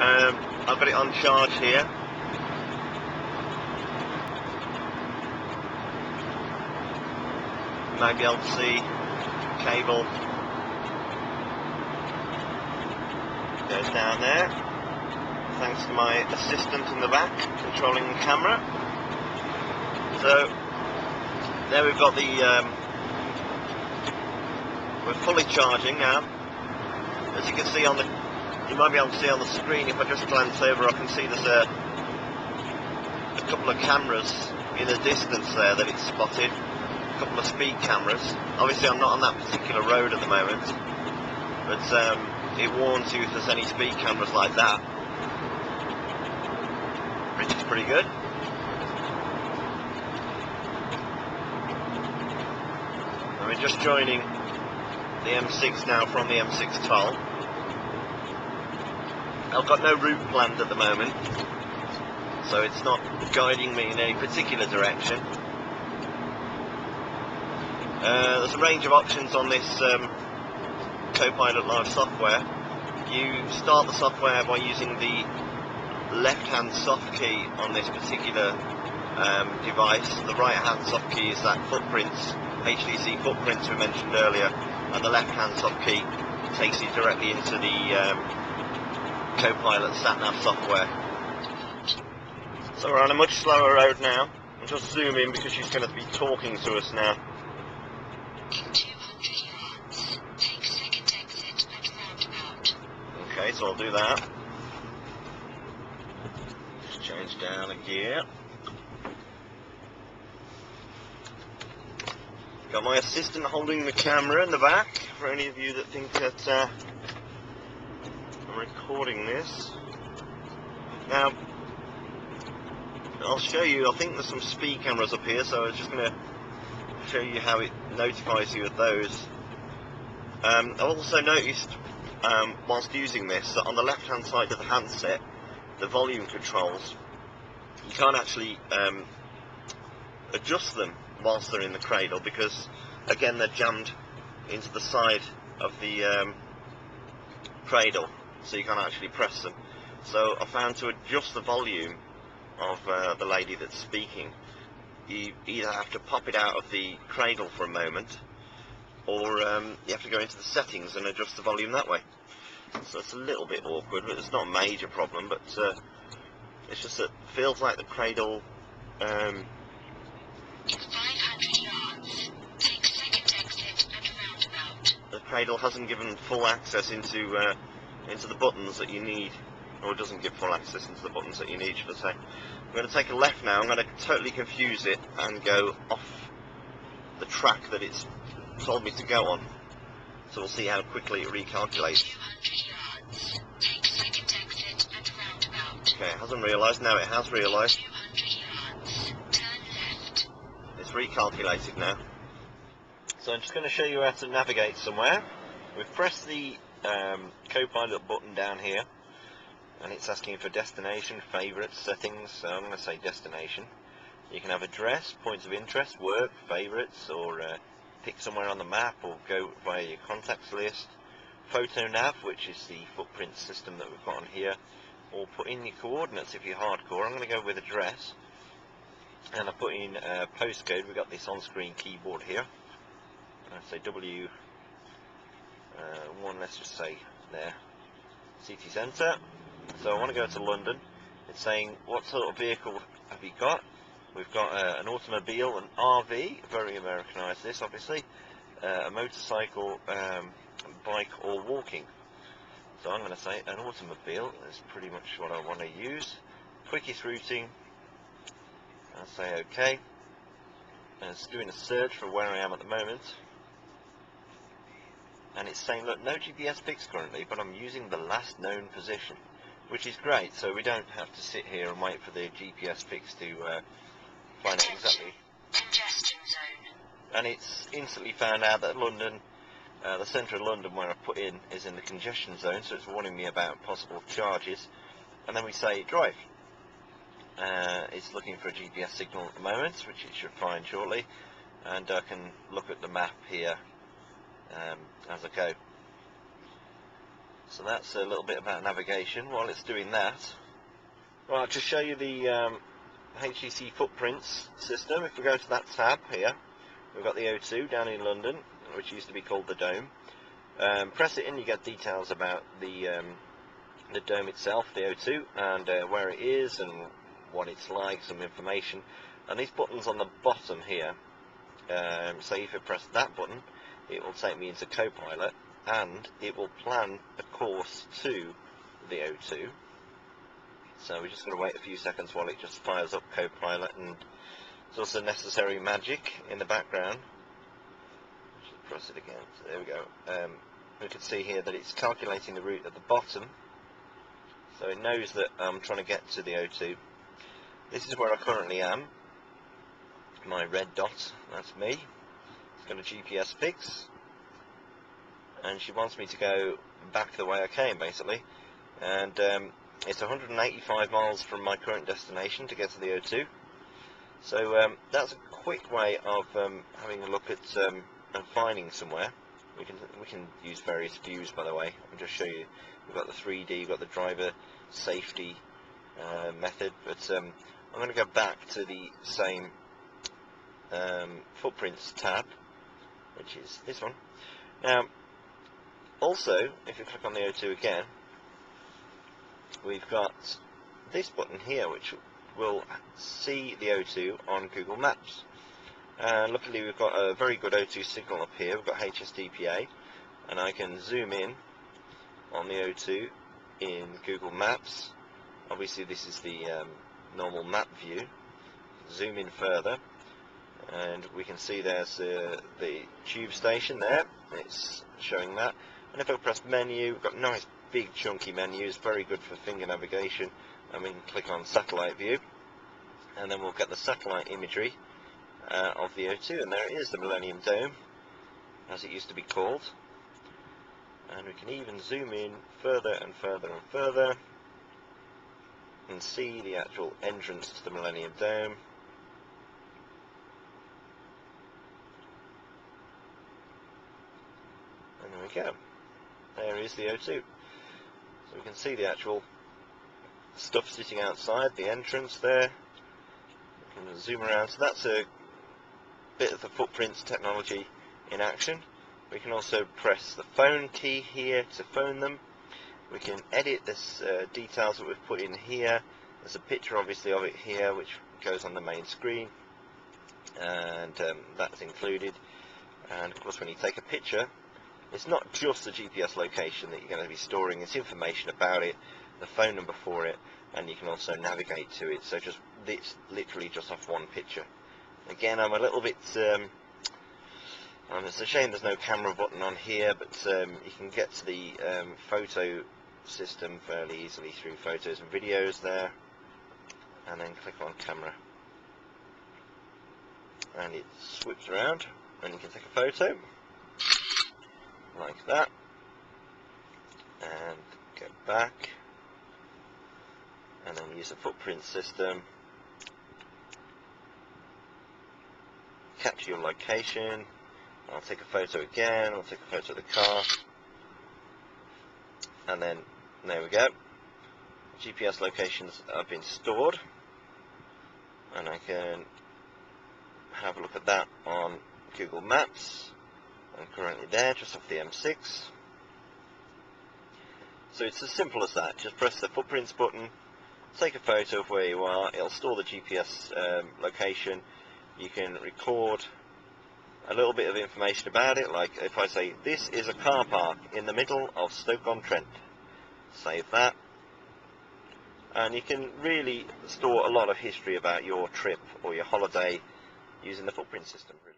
I've got it on charge here. You might be able to see cable goes down there, thanks to my assistant in the back controlling the camera. So there we've got the we're fully charging now. As you can see on the, you might be able to see on the screen, if I just glance over, I can see there's a couple of cameras in the distance there that it's spotted. A couple of speed cameras. Obviously I'm not on that particular road at the moment, but it warns you if there's any speed cameras like that, which is pretty good. And we're just joining the M6 now from the M6 toll. I've got no route planned at the moment, so it's not guiding me in any particular direction. There's a range of options on this CoPilot Live software. You start the software by using the left-hand soft key on this particular device. The right-hand soft key is that Footprints, HTC Footprints we mentioned earlier, and the left-hand soft key takes you directly into the CoPilot sat-nav software. So we're on a much slower road now. I'll just zoom in because she's going to be talking to us now. In 200 yards, take second exit at roundabout. Okay, so I'll do that. Just change down a gear. Got my assistant holding the camera in the back, for any of you that think that I'm recording this. Now, I'll show you, I think there's some speed cameras up here, so I was just going to show you how it notifies you of those. I've also noticed, whilst using this, that on the left hand side of the handset, the volume controls, you can't actually adjust them whilst they're in the cradle, because again they're jammed into the side of the cradle, so you can't actually press them. So I found to adjust the volume of the lady that's speaking, you either have to pop it out of the cradle for a moment, or you have to go into the settings and adjust the volume that way. So it's a little bit awkward, but it's not a major problem, but it's just that it feels like the cradle In 500 yards, take second exit at roundabout. the cradle hasn't given full access into the buttons that you need, or it doesn't give full access into the buttons that you need, should I say. I'm going to take a left now. I'm going to totally confuse it and go off the track that it's told me to go on. So we'll see how quickly it recalculates. 200 yards, take second exit at roundabout. Okay, it hasn't realised. Now it has realised. 200 yards, turn left. It's recalculated now. So I'm just going to show you how to navigate somewhere. We've pressed the CoPilot button down here, and it's asking for destination, favourites, settings, so I'm going to say destination. You can have address, points of interest, work, favourites, or pick somewhere on the map, or go via your contacts list. Photo nav, which is the footprint system that we've got on here, or put in your coordinates if you're hardcore. I'm going to go with address, and I put in postcode. We've got this on-screen keyboard here. I say W1, let's just say there, city centre. So I want to go to London. It's saying, what sort of vehicle have you got? We've got an automobile, an RV, very Americanised this obviously, a motorcycle, bike, or walking. So I'm going to say an automobile is pretty much what I want to use. Quickest routing, I'll say OK. And it's doing a search for where I am at the moment. And it's saying, look, no GPS picks currently, but I'm using the last known position, which is great, so we don't have to sit here and wait for the GPS picks to find out exactly. Congestion zone. And it's instantly found out that London, the centre of London where I put in, is in the congestion zone, so it's warning me about possible charges. And then we say drive. It's looking for a GPS signal at the moment, which it should find shortly, and I can look at the map here as I go. So that's a little bit about navigation. While it's doing that, well, I'll just show you the HTC Footprints system. If we go to that tab here, we've got the O2 down in London, which used to be called the Dome. Press it in, you get details about the dome itself, the O2, and where it is and what it's like, some information. And these buttons on the bottom here, say if I press that button, it will take me into CoPilot, and it will plan a course to the O2. So we're just going to wait a few seconds while it just fires up CoPilot, and there's also necessary magic in the background. Just press it again. So there we go. We can see here that it's calculating the route at the bottom, so it knows that I'm trying to get to the O2. This is where I currently am. My red dot, that's me. It's got a GPS fix, and she wants me to go back the way I came, basically. And it's 185 miles from my current destination to get to the O2. So that's a quick way of having a look at and finding somewhere. We can use various views, by the way. I'll just show you. We've got the 3D, we've got the driver safety method, but I'm going to go back to the same Footprints tab, which is this one. Now, also, if you click on the O2 again, we've got this button here, which will see the O2 on Google Maps. Luckily, we've got a very good O2 signal up here. We've got HSDPA, and I can zoom in on the O2 in Google Maps. Obviously, this is the normal map view. Zoom in further, and we can see there's the tube station there. It's showing that. And if I press menu, we've got nice big chunky menus, very good for finger navigation. And we can click on satellite view, and then we'll get the satellite imagery of the O2, and there it is, the Millennium Dome, as it used to be called. And we can even zoom in further and further and further and see the actual entrance to the Millennium Dome. And there we go. There is the O2. So we can see the actual stuff sitting outside, the entrance there. We can zoom around. So that's a bit of the Footprints technology in action. We can also press the phone key here to phone them. We can edit this details that we've put in here. There's a picture obviously of it here, which goes on the main screen, and that's included. And of course, when you take a picture, it's not just the GPS location that you're going to be storing, it's information about it, the phone number for it, and you can also navigate to it. So just it's literally just off one picture. Again, I'm a little bit it's a shame there's no camera button on here, but you can get to the photo system fairly easily through photos and videos there, and then click on camera, and it swoops around and you can take a photo like that, and go back, and then use the footprint system, capture your location. I'll take a photo again, I'll take a photo of the car, and then there we go. GPS locations have been stored, and I can have a look at that on Google Maps. I'm currently there, just off the M6. So it's as simple as that. Just press the Footprints button, take a photo of where you are, it'll store the GPS location. You can record a little bit of information about it, like if I say, this is a car park in the middle of Stoke-on-Trent. Save that. And you can really store a lot of history about your trip or your holiday using the Footprint system, really.